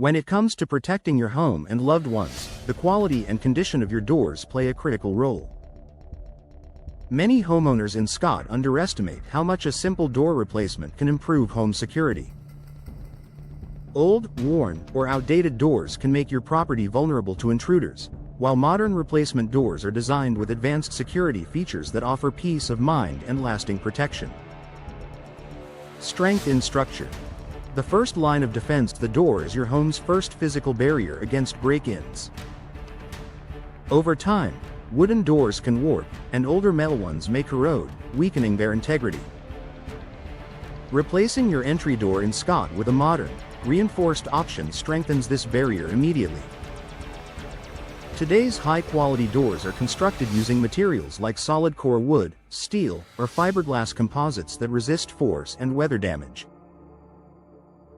When it comes to protecting your home and loved ones, the quality and condition of your doors play a critical role. Many homeowners in Scott underestimate how much a simple door replacement can improve home security. Old, worn, or outdated doors can make your property vulnerable to intruders, while modern replacement doors are designed with advanced security features that offer peace of mind and lasting protection. Strength in structure. The first line of defense to the door is your home's first physical barrier against break-ins. Over time, wooden doors can warp, and older metal ones may corrode, weakening their integrity. Replacing your entry door in Scott with a modern, reinforced option strengthens this barrier immediately. Today's high-quality doors are constructed using materials like solid-core wood, steel, or fiberglass composites that resist force and weather damage.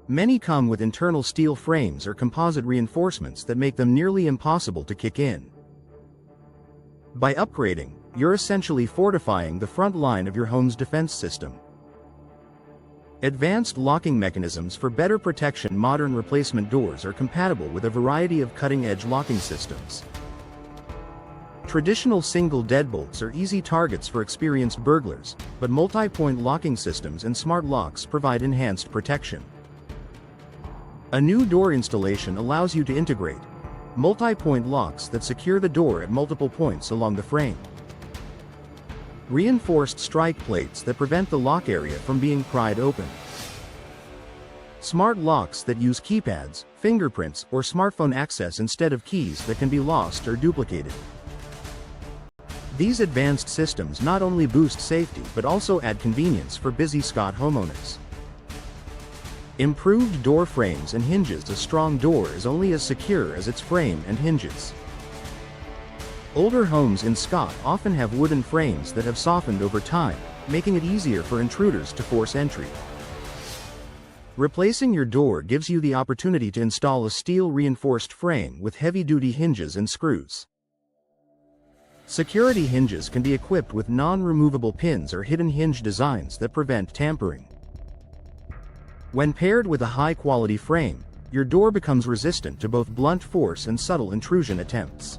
Many come with internal steel frames or composite reinforcements that make them nearly impossible to kick in. By upgrading, you're essentially fortifying the front line of your home's defense system. Advanced locking mechanisms for better protection. Modern replacement doors are compatible with a variety of cutting-edge locking systems. Traditional single deadbolts are easy targets for experienced burglars, but multi-point locking systems and smart locks provide enhanced protection. A new door installation allows you to integrate multi-point locks that secure the door at multiple points along the frame. Reinforced strike plates that prevent the lock area from being pried open. Smart locks that use keypads, fingerprints, or smartphone access instead of keys that can be lost or duplicated. These advanced systems not only boost safety but also add convenience for busy Scott homeowners. Improved door frames and hinges. A strong door is only as secure as its frame and hinges. Older homes in Scott often have wooden frames that have softened over time, making it easier for intruders to force entry. Replacing your door gives you the opportunity to install a steel-reinforced frame with heavy-duty hinges and screws. Security hinges can be equipped with non-removable pins or hidden hinge designs that prevent tampering. When paired with a high-quality frame, your door becomes resistant to both blunt force and subtle intrusion attempts.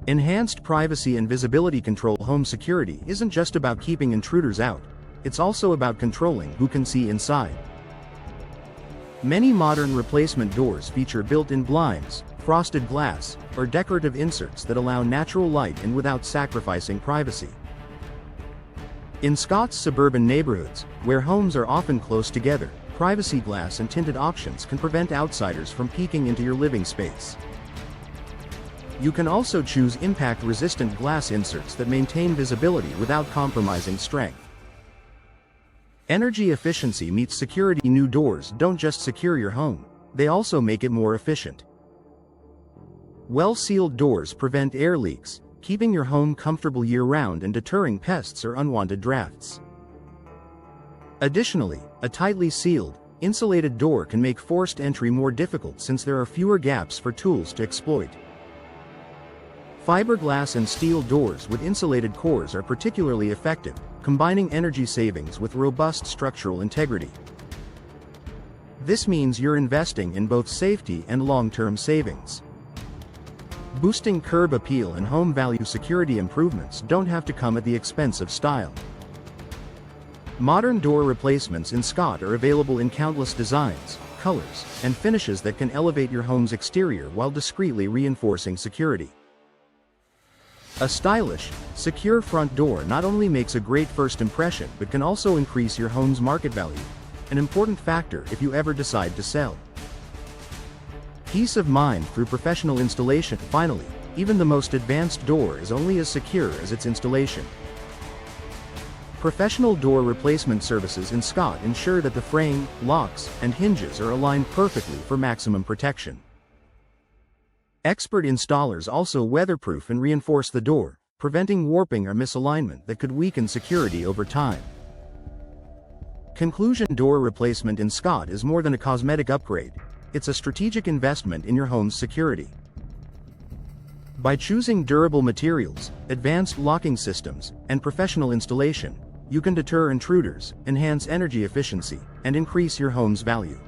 Enhanced privacy and visibility control. Home security isn't just about keeping intruders out, it's also about controlling who can see inside. Many modern replacement doors feature built-in blinds, frosted glass, or decorative inserts that allow natural light in without sacrificing privacy. In Scott's suburban neighborhoods, where homes are often close together, privacy glass and tinted options can prevent outsiders from peeking into your living space. You can also choose impact-resistant glass inserts that maintain visibility without compromising strength. Energy efficiency meets security. New doors don't just secure your home, they also make it more efficient. Well-sealed doors prevent air leaks, keeping your home comfortable year-round and deterring pests or unwanted drafts. Additionally, a tightly sealed, insulated door can make forced entry more difficult since there are fewer gaps for tools to exploit. Fiberglass and steel doors with insulated cores are particularly effective, combining energy savings with robust structural integrity. This means you're investing in both safety and long-term savings. Boosting curb appeal and home value. Security improvements don't have to come at the expense of style. Modern door replacements in Scott are available in countless designs, colors, and finishes that can elevate your home's exterior while discreetly reinforcing security. A stylish, secure front door not only makes a great first impression but can also increase your home's market value, an important factor if you ever decide to sell. Peace of mind through professional installation. Finally, even the most advanced door is only as secure as its installation. Professional door replacement services in Scott ensure that the frame, locks, and hinges are aligned perfectly for maximum protection. Expert installers also weatherproof and reinforce the door, preventing warping or misalignment that could weaken security over time. Conclusion: door replacement in Scott is more than a cosmetic upgrade. It's a strategic investment in your home's security. By choosing durable materials, advanced locking systems, and professional installation, you can deter intruders, enhance energy efficiency, and increase your home's value.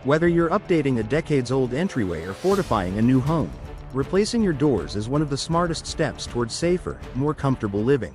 Whether you're updating a decades-old entryway or fortifying a new home, replacing your doors is one of the smartest steps towards safer, more comfortable living.